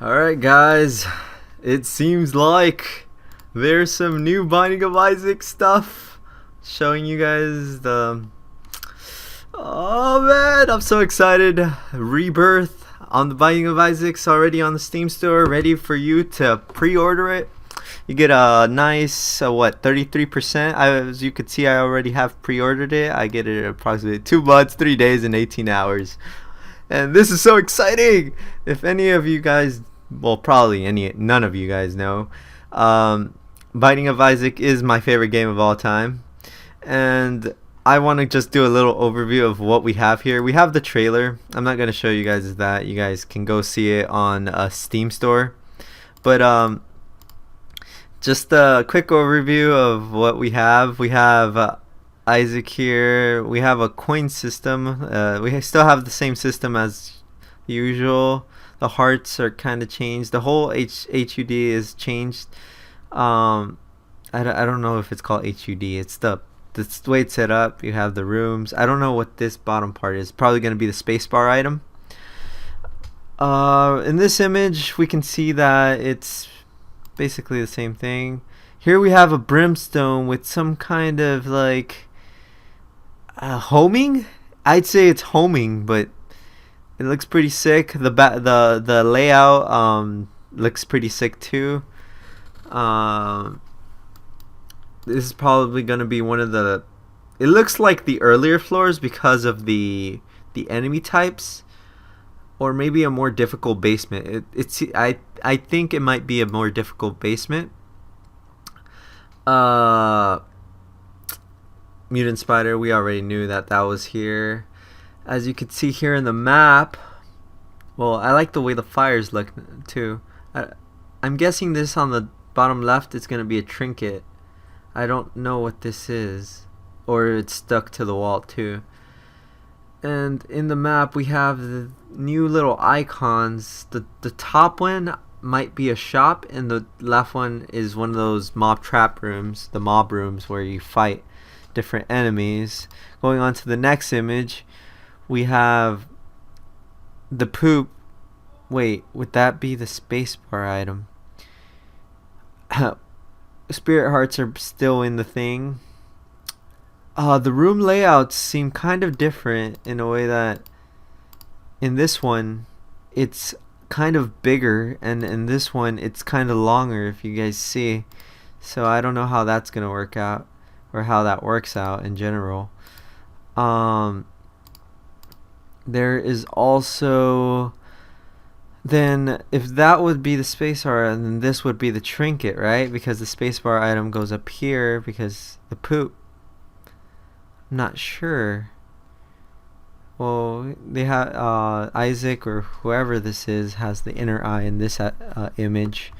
Alright guys, it seems like there's some new Binding of Isaac stuff showing you guys the... Oh man, I'm so excited. Rebirth on the Binding of Isaac's already on the Steam store, ready for you to pre-order it. You get a nice, 33%. As you can see, I already have pre-ordered it. I get it in approximately 2 months, 3 days, and 18 hours. And this is so exciting! If any of you guys, well, probably none of you guys know, Binding of Isaac is my favorite game of all time. And I want to just do a little overview of what we have here. We have the trailer. I'm not going to show you guys that. You guys can go see it on a Steam store. But just a quick overview of what we have. We have Isaac here. We have a coin system. We still have the same system as usual. The hearts are kind of changed. The whole HUD is changed. I don't know if it's called HUD. It's the way it's set up. You have the rooms. I don't know what this bottom part is. Probably going to be the spacebar item. In this image, we can see that it's basically the same thing. Here we have a brimstone with some kind of like homing. I'd say it's homing, but it looks pretty sick. The layout looks pretty sick too. This is probably gonna be one of the. It looks like the earlier floors because of the enemy types, or maybe a more difficult basement. I think it might be a more difficult basement. Mutant spider. We already knew that was here. As you can see here in the map, well, I like the way the fires look too. I'm guessing this on the bottom left is going to be a trinket. I don't know what this is, or it's stuck to the wall too. And in the map we have the new little icons. The top one might be a shop, and the left one is one of those mob trap rooms, the mob rooms where you fight different enemies. Going on to the next image, we have the poop. Wait, would that be the spacebar item? Spirit hearts are still in the thing. The room layouts seem kind of different in a way that in this one it's kind of bigger, and in this one it's kind of longer, if you guys see. So I don't know how that's gonna work out, or how that works out in general. There is also, then if that would be the spacebar, then this would be the trinket, right? Because the spacebar item goes up here because the poop. I'm not sure. Well, they have Isaac or whoever this is has the inner eye in this image.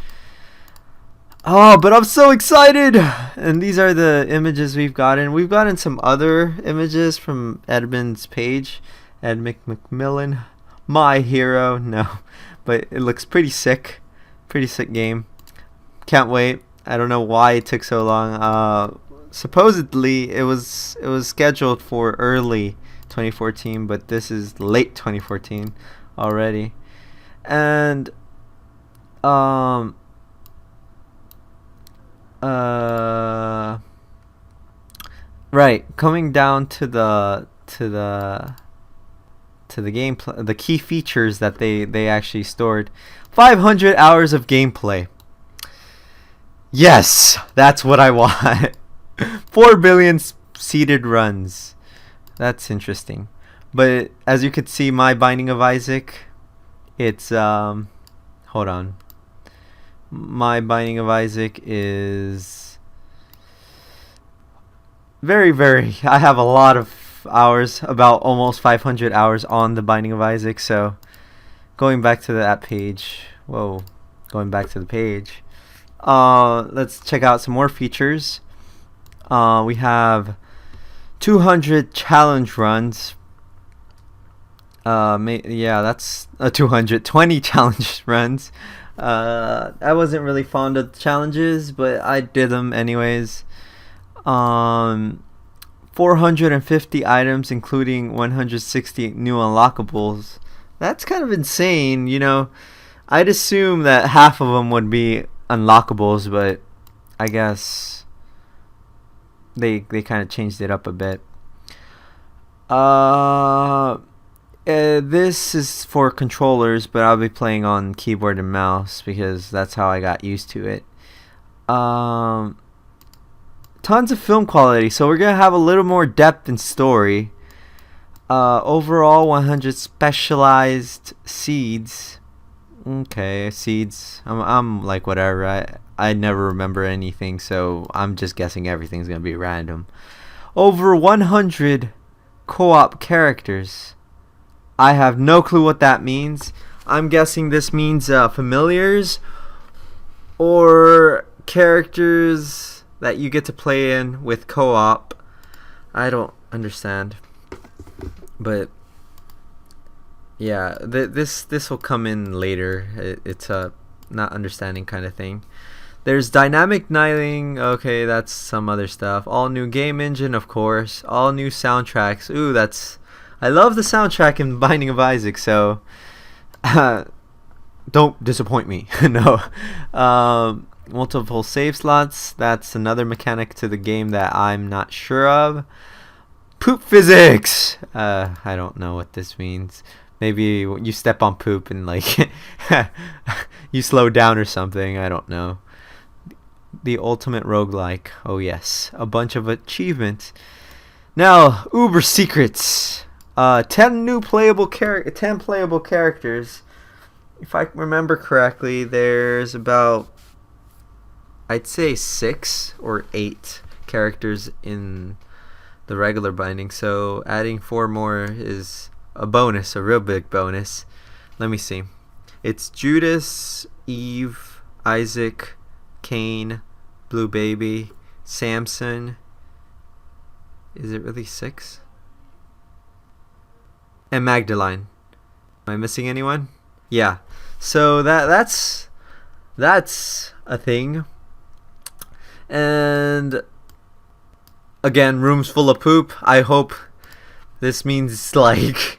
Oh, but I'm so excited! And these are the images we've gotten. We've gotten some other images from Edmund's page. Ed McMillan, my hero. No, but it looks pretty sick. Pretty sick game. Can't wait. I don't know why it took so long. Supposedly it was scheduled for early 2014, but this is late 2014 already. And right, coming down to the gameplay, the key features that they actually stored. 500 hours of gameplay. Yes, that's what I want. 4 billion seeded runs. That's interesting. But as you could see, my Binding of Isaac, it's hold on. My Binding of Isaac is very, I have a lot of hours, about almost 500 hours on the Binding of Isaac. So going back to that page, going back to the page, let's check out some more features. We have 200 challenge runs. Yeah, that's 220 challenge runs. I wasn't really fond of challenges, but I did them anyways. 450 items, including 160 new unlockables. That's kind of insane, you know. I'd assume that half of them would be unlockables, but I guess they kind of changed it up a bit. This is for controllers, but I'll be playing on keyboard and mouse because that's how I got used to it. Tons of film quality, so we're gonna have a little more depth and story. Overall 100 specialized seeds. Okay, seeds. I'm like whatever. I never remember anything, so I'm just guessing everything's gonna be random. Over 100 co-op characters. I have no clue what that means. I'm guessing this means familiars or characters that you get to play in with co-op. I don't understand, but yeah, this will come in later. It's a not understanding kind of thing. There's dynamic knighting. Okay, that's some other stuff. All new game engine, of course. All new soundtracks. Ooh, I love the soundtrack in Binding of Isaac, so don't disappoint me. No. Multiple save slots. That's another mechanic to the game that I'm not sure of. Poop physics. I don't know what this means. Maybe you step on poop and like you slow down or something. I don't know. The ultimate roguelike. Oh yes, a bunch of achievements. Now, Uber secrets. 10 playable characters. If I remember correctly, there's about, I'd say 6 or 8 characters in the regular binding. So adding 4 more is a bonus, a real big bonus. Let me see. It's Judas, Eve, Isaac, Cain, Blue Baby, Samson. Is it really 6? And Magdalene. Am I missing anyone? Yeah. So that's a thing. And again, rooms full of poop. I hope this means like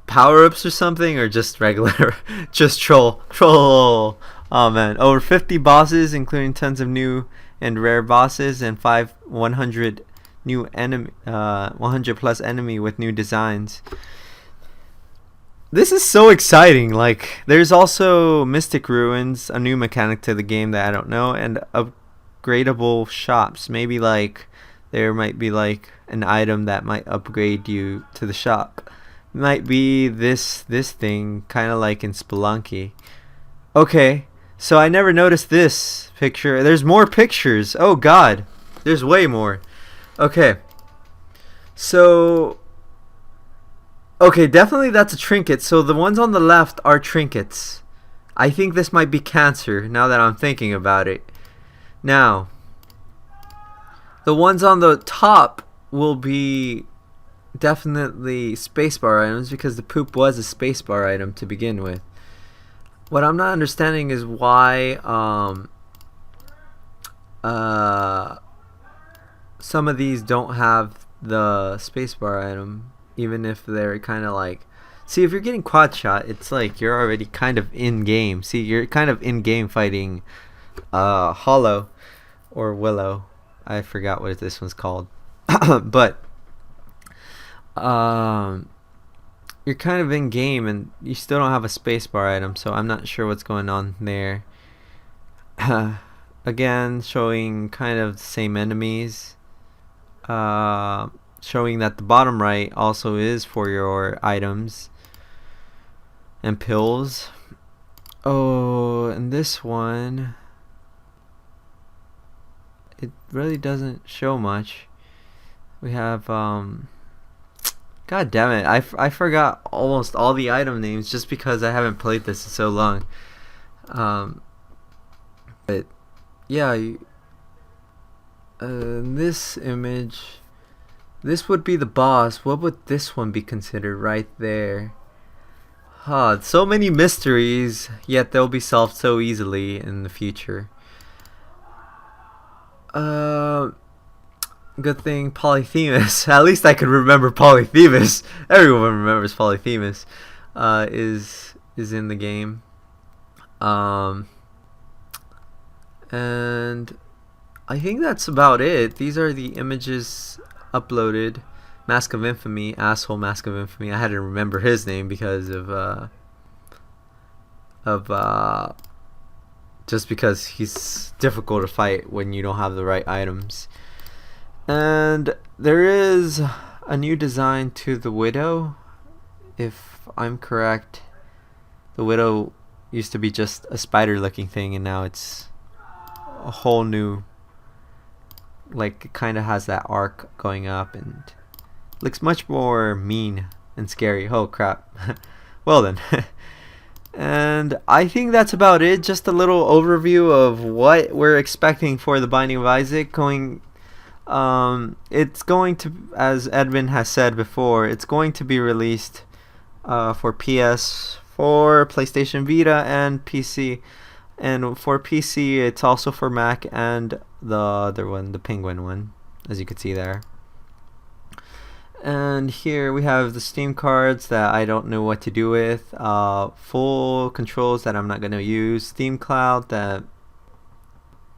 power-ups or something, or just regular, just troll. Oh man, over 50 bosses, including tons of new and rare bosses, and 100 new enemy, 100 plus enemy with new designs. This is so exciting. Like, there's also Mystic Ruins, a new mechanic to the game that I don't know, and upgradable shops. Maybe like there might be like an item that might upgrade you to the shop. Might be this thing, kind of like in Spelunky. Okay, so I never noticed this picture. There's more pictures. Oh god, there's way more. Okay, so okay, definitely that's a trinket. So the ones on the left are trinkets. I think this might be cancer now that I'm thinking about it. Now, the ones on the top will be definitely spacebar items because the poop was a spacebar item to begin with. What I'm not understanding is why some of these don't have the spacebar item, even if they're kind of like, see, if you're getting quad shot, it's like you're already kind of in game. See, you're kind of in game fighting Hollow or Willow. I forgot what this one's called. But you're kind of in game and you still don't have a spacebar item, so I'm not sure what's going on there. Again, showing kind of the same enemies. Showing that the bottom right also is for your items and pills. Oh, and this one, it really doesn't show much. We have god damn it, I forgot almost all the item names just because I haven't played this in so long. But yeah, this image, this would be the boss. What would this one be considered right there? So many mysteries, yet they'll be solved so easily in the future. Good thing Polyphemus, at least I could remember Polyphemus. Everyone remembers Polyphemus. Is in the game. And I think that's about it. These are the images uploaded. Mask of Infamy, asshole Mask of Infamy. I had to remember his name because of just because he's difficult to fight when you don't have the right items. And there is a new design to the Widow. If I'm correct, the Widow used to be just a spider looking thing, and now it's a whole new, like, it kind of has that arc going up and looks much more mean and scary. Oh crap. Well then. And I think that's about it. Just a little overview of what we're expecting for the Binding of Isaac. It's going to, as Edwin has said before, it's going to be released for PS4, PlayStation Vita, and PC. And for PC, it's also for Mac and the other one, the Penguin one, as you can see there. And here we have the Steam cards that I don't know what to do with. Full controls that I'm not going to use. Steam Cloud that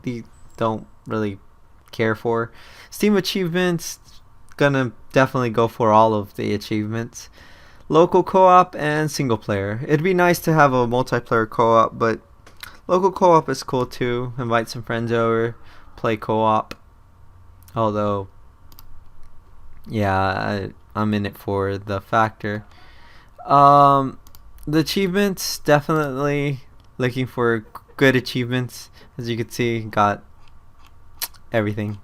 we don't really care for. Steam achievements, gonna definitely go for all of the achievements. Local co-op and single player. It'd be nice to have a multiplayer co-op, but local co-op is cool too. Invite some friends over, play co-op. Although, yeah, I'm in it for the factor. The achievements, definitely looking for good achievements. As you can see, got everything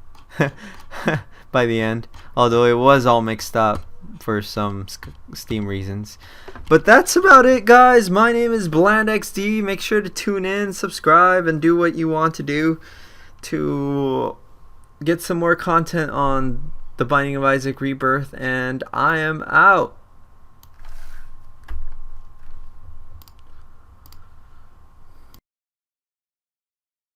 by the end. Although it was all mixed up for some Steam reasons. But that's about it, guys. My name is BlandXD. Make sure to tune in, subscribe, and do what you want to do to get some more content on The Binding of Isaac Rebirth. And I am out.